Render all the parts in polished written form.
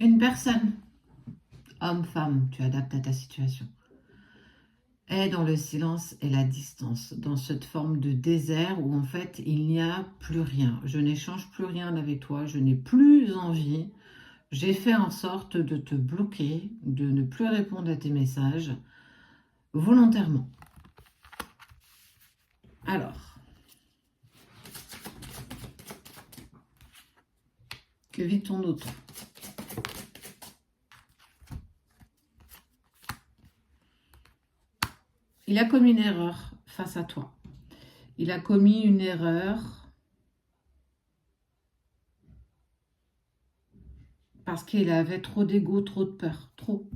Une personne, homme, femme, tu adaptes à ta situation, est dans le silence et la distance, dans cette forme de désert où en fait il n'y a plus rien. Je n'échange plus rien avec toi, je n'ai plus envie. J'ai fait en sorte de te bloquer, de ne plus répondre à tes messages volontairement. Alors, que vit ton autre? Il a commis une erreur face à toi. Il a commis une erreur parce qu'il avait trop d'ego, trop de peur, trop.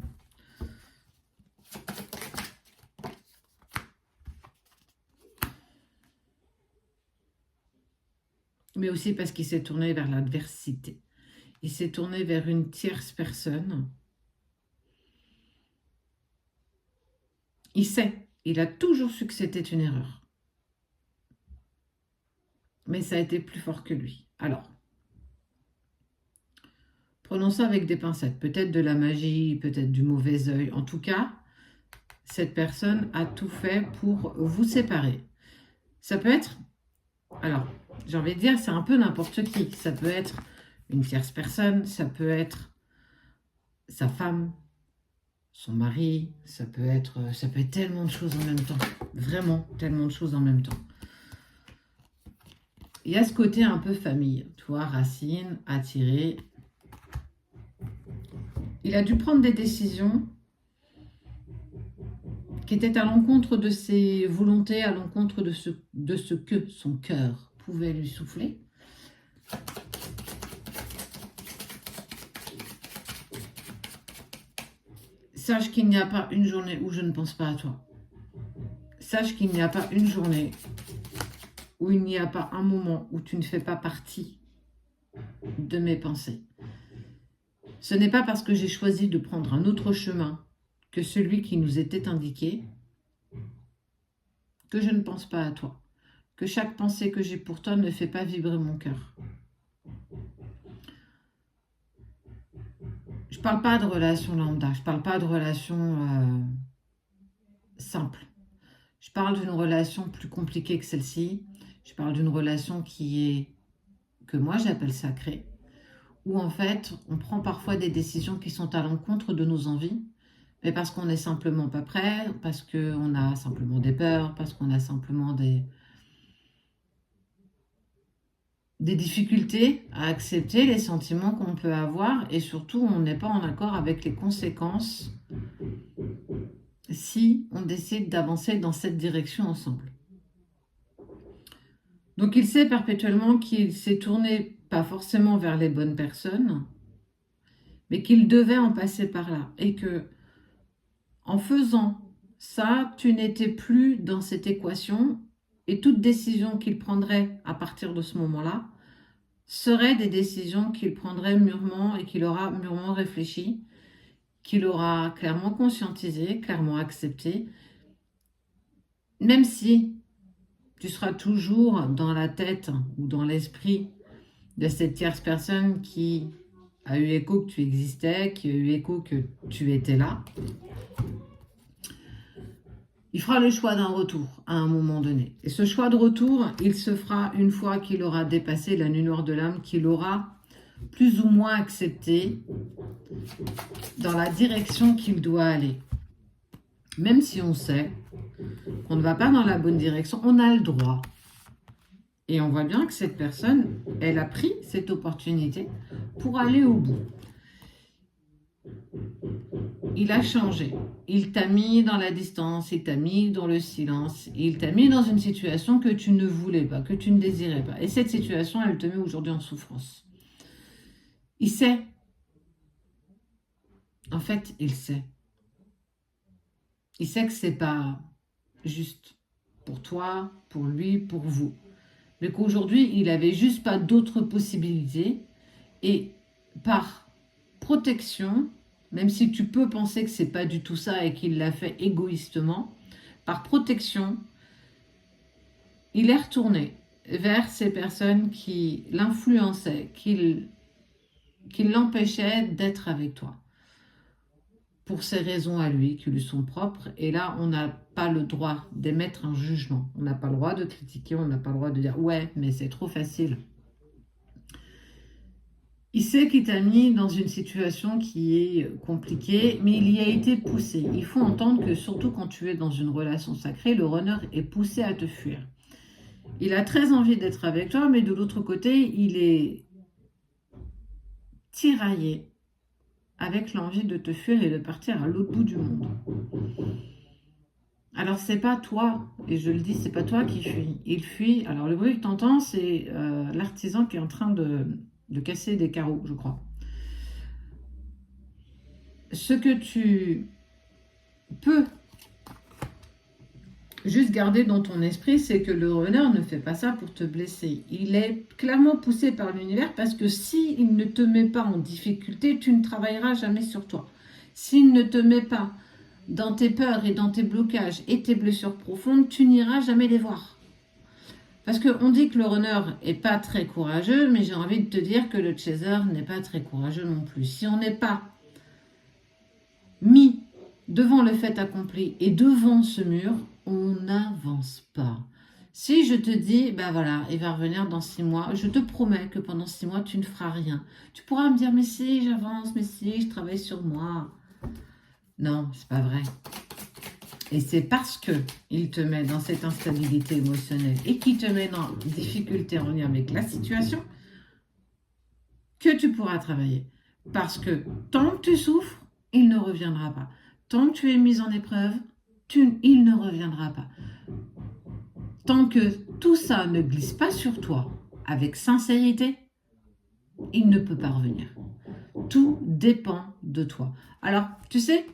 Mais aussi parce qu'il s'est tourné vers l'adversité. Il s'est tourné vers une tierce personne. Il sait, il a toujours su que c'était une erreur. Mais ça a été plus fort que lui. Alors, prenons ça avec des pincettes. Peut-être de la magie, peut-être du mauvais œil. En tout cas, cette personne a tout fait pour vous séparer. Ça peut être, alors, j'ai envie de dire, c'est un peu n'importe qui. Ça peut être une tierce personne, ça peut être sa femme, son mari, ça peut être tellement de choses en même temps. Vraiment, tellement de choses en même temps. Il y a ce côté un peu famille. Toi, Racine, attiré. Il a dû prendre des décisions qui étaient à l'encontre de ses volontés, à l'encontre de ce que son cœur pouvait lui souffler. Sache qu'il n'y a pas une journée où je ne pense pas à toi. Sache qu'il n'y a pas une journée où il n'y a pas un moment où tu ne fais pas partie de mes pensées. Ce n'est pas parce que j'ai choisi de prendre un autre chemin que celui qui nous était indiqué que je ne pense pas à toi. Que chaque pensée que j'ai pour toi ne fait pas vibrer mon cœur. Je ne parle pas de relation lambda, je ne parle pas de relation simple. Je parle d'une relation plus compliquée que celle-ci. Je parle d'une relation que moi j'appelle sacrée, où en fait on prend parfois des décisions qui sont à l'encontre de nos envies, mais parce qu'on n'est simplement pas prêt, parce qu'on a simplement des peurs, parce qu'on a simplement des difficultés à accepter les sentiments qu'on peut avoir, et surtout on n'est pas en accord avec les conséquences si on décide d'avancer dans cette direction ensemble. Donc il sait perpétuellement qu'il s'est tourné pas forcément vers les bonnes personnes, mais qu'il devait en passer par là, et que en faisant ça, tu n'étais plus dans cette équation, et toute décision qu'il prendrait à partir de ce moment-là seraient des décisions qu'il prendrait mûrement et qu'il aura mûrement réfléchi, qu'il aura clairement conscientisé, clairement accepté, même si tu seras toujours dans la tête ou dans l'esprit de cette tierce personne qui a eu écho que tu existais, qui a eu écho que tu étais là. Il fera le choix d'un retour à un moment donné. Et ce choix de retour, il se fera une fois qu'il aura dépassé la nuit noire de l'âme, qu'il aura plus ou moins accepté dans la direction qu'il doit aller. Même si on sait qu'on ne va pas dans la bonne direction, on a le droit. Et on voit bien que cette personne, elle a pris cette opportunité pour aller au bout. Il a changé. Il t'a mis dans la distance, il t'a mis dans le silence, il t'a mis dans une situation que tu ne voulais pas, que tu ne désirais pas. Et cette situation, elle te met aujourd'hui en souffrance. Il sait. En fait, il sait. Il sait que c'est pas juste pour toi, pour lui, pour vous. Mais qu'aujourd'hui, il avait juste pas d'autres possibilités. Et par protection, même si tu peux penser que c'est pas du tout ça et qu'il l'a fait égoïstement, par protection, il est retourné vers ces personnes qui l'influençaient, qui qui l'empêchait d'être avec toi. Pour ses raisons à lui, qui lui sont propres. Et là, on n'a pas le droit d'émettre un jugement. On n'a pas le droit de critiquer, on n'a pas le droit de dire « ouais, mais c'est trop facile ». Il sait qu'il t'a mis dans une situation qui est compliquée, mais il y a été poussé. Il faut entendre que surtout quand tu es dans une relation sacrée, le runner est poussé à te fuir. Il a très envie d'être avec toi, mais de l'autre côté, il est tiraillé avec l'envie de te fuir et de partir à l'autre bout du monde. Alors, c'est pas toi, et je le dis, c'est pas toi qui fuis. Il fuit. Alors, le bruit que tu entends, c'est l'artisan qui est en train de casser des carreaux, je crois. Ce que tu peux juste garder dans ton esprit, c'est que le runner ne fait pas ça pour te blesser. Il est clairement poussé par l'univers parce que s'il ne te met pas en difficulté, tu ne travailleras jamais sur toi. S'il ne te met pas dans tes peurs et dans tes blocages et tes blessures profondes, tu n'iras jamais les voir. Parce qu'on dit que le runner n'est pas très courageux, mais j'ai envie de te dire que le chaser n'est pas très courageux non plus. Si on n'est pas mis devant le fait accompli et devant ce mur, on n'avance pas. Si je te dis, ben voilà, il va revenir dans 6 mois, je te promets que pendant 6 mois, tu ne feras rien. Tu pourras me dire, mais si, j'avance, mais si, je travaille sur moi. Non, c'est pas vrai. Et c'est parce que il te met dans cette instabilité émotionnelle et qu'il te met dans difficulté en lien avec la situation que tu pourras travailler. Parce que tant que tu souffres, il ne reviendra pas. Tant que tu es mise en épreuve, il ne reviendra pas. Tant que tout ça ne glisse pas sur toi avec sincérité, il ne peut pas revenir. Tout dépend de toi. Alors, tu sais,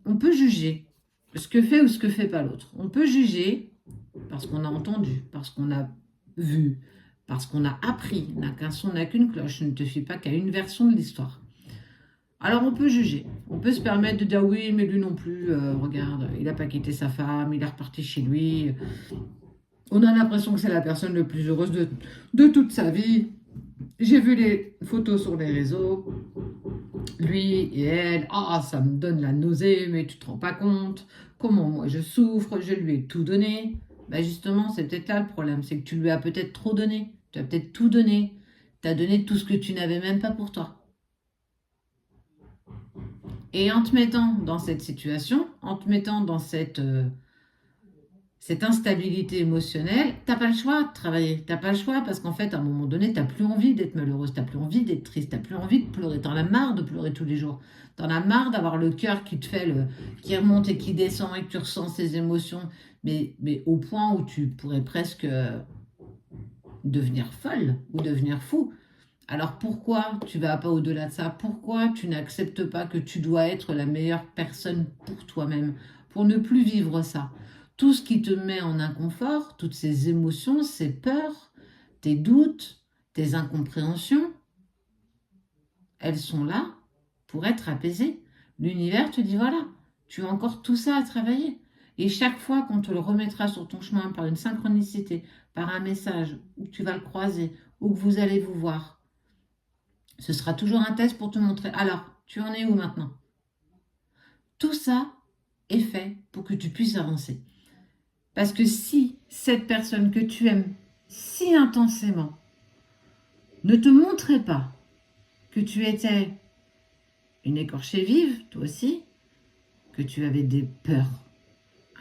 on peut juger ce que fait ou ce que fait pas l'autre. On peut juger parce qu'on a entendu, parce qu'on a vu, parce qu'on a appris. N'a qu'un son, n'a qu'une cloche. Ne te fie pas qu'à une version de l'histoire. Alors on peut juger, on peut se permettre de dire oui, mais lui non plus, regarde, il n'a pas quitté sa femme, il est reparti chez lui. On a l'impression que c'est la personne la plus heureuse de toute sa vie. J'ai vu les photos sur les réseaux, lui et elle, ça me donne la nausée, mais tu te rends pas compte, comment moi je souffre, je lui ai tout donné. Ben justement, c'est peut-être là le problème, c'est que tu lui as peut-être trop donné, tu as peut-être tout donné, tu as donné tout ce que tu n'avais même pas pour toi. Et en te mettant dans cette situation, en te mettant dans cette instabilité émotionnelle, t'as pas le choix de travailler. T'as pas le choix parce qu'en fait, à un moment donné, t'as plus envie d'être malheureuse, t'as plus envie d'être triste, t'as plus envie de pleurer. T'en as marre de pleurer tous les jours. T'en as marre d'avoir le cœur qui te fait qui remonte et qui descend et que tu ressens ces émotions, mais au point où tu pourrais presque devenir folle ou devenir fou. Alors pourquoi tu vas pas au-delà de ça? Pourquoi tu n'acceptes pas que tu dois être la meilleure personne pour toi-même, pour ne plus vivre ça? Tout ce qui te met en inconfort, toutes ces émotions, ces peurs, tes doutes, tes incompréhensions, elles sont là pour être apaisées. L'univers te dit voilà, tu as encore tout ça à travailler. Et chaque fois qu'on te le remettra sur ton chemin par une synchronicité, par un message, ou que tu vas le croiser, ou que vous allez vous voir, ce sera toujours un test pour te montrer. Alors, tu en es où maintenant? Tout ça est fait pour que tu puisses avancer. Parce que si cette personne que tu aimes si intensément ne te montrait pas que tu étais une écorchée vive, toi aussi, que tu avais des peurs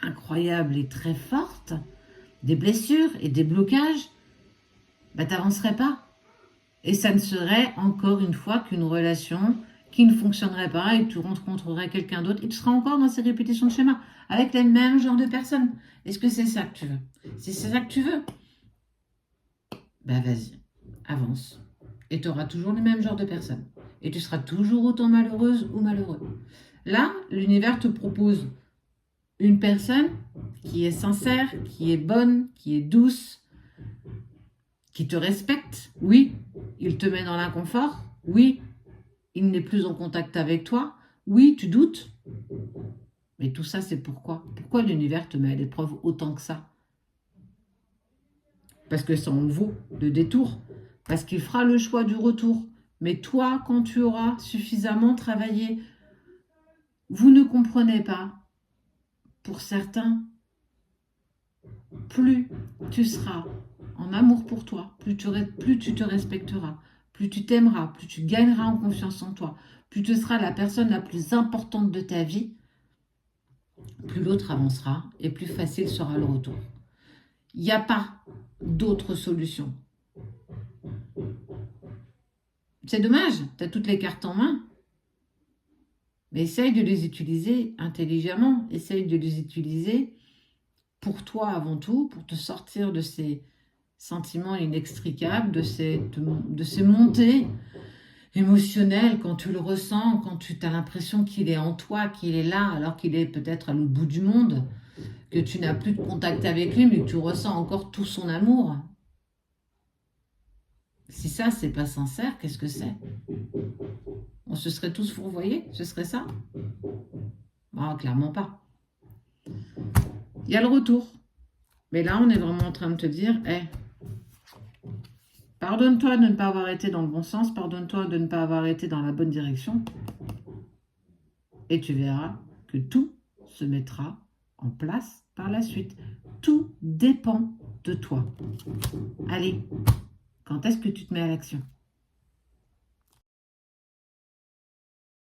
incroyables et très fortes, des blessures et des blocages, tu n'avancerais pas. Et ça ne serait encore une fois qu'une relation qui ne fonctionnerait pas et tu rencontrerais quelqu'un d'autre et tu seras encore dans ces répétitions de schémas avec les mêmes genres de personnes. Est-ce que c'est ça que tu veux? Si c'est ça que tu veux, vas-y, avance. Et tu auras toujours le même genre de personnes. Et tu seras toujours autant malheureuse ou malheureux. Là, l'univers te propose une personne qui est sincère, qui est bonne, qui est douce, qui te respecte. Oui, il te met dans l'inconfort. Oui, il n'est plus en contact avec toi. Oui, tu doutes. Mais tout ça, c'est pourquoi? Pourquoi l'univers te met à l'épreuve autant que ça? Parce que ça en vaut le détour. Parce qu'il fera le choix du retour. Mais toi, quand tu auras suffisamment travaillé, vous ne comprenez pas. Pour certains, plus tu seras en amour pour toi, plus tu te respecteras, plus tu t'aimeras, plus tu gagneras en confiance en toi, plus tu seras la personne la plus importante de ta vie, plus l'autre avancera et plus facile sera le retour. Il n'y a pas d'autre solution. C'est dommage, tu as toutes les cartes en main, mais essaye de les utiliser intelligemment, essaye de les utiliser pour toi avant tout, pour te sortir de ces sentiments inextricables, de ces montées émotionnelles quand tu le ressens, quand tu as l'impression qu'il est en toi, qu'il est là, alors qu'il est peut-être à l'autre bout du monde, que tu n'as plus de contact avec lui, mais que tu ressens encore tout son amour. Si ça, c'est pas sincère, qu'est-ce que c'est? On se serait tous fourvoyés? Ce serait ça? Non, clairement pas. Il y a le retour. Mais là, on est vraiment en train de te dire, hey, pardonne-toi de ne pas avoir été dans le bon sens, pardonne-toi de ne pas avoir été dans la bonne direction. Et tu verras que tout se mettra en place par la suite. Tout dépend de toi. Allez, quand est-ce que tu te mets à l'action ?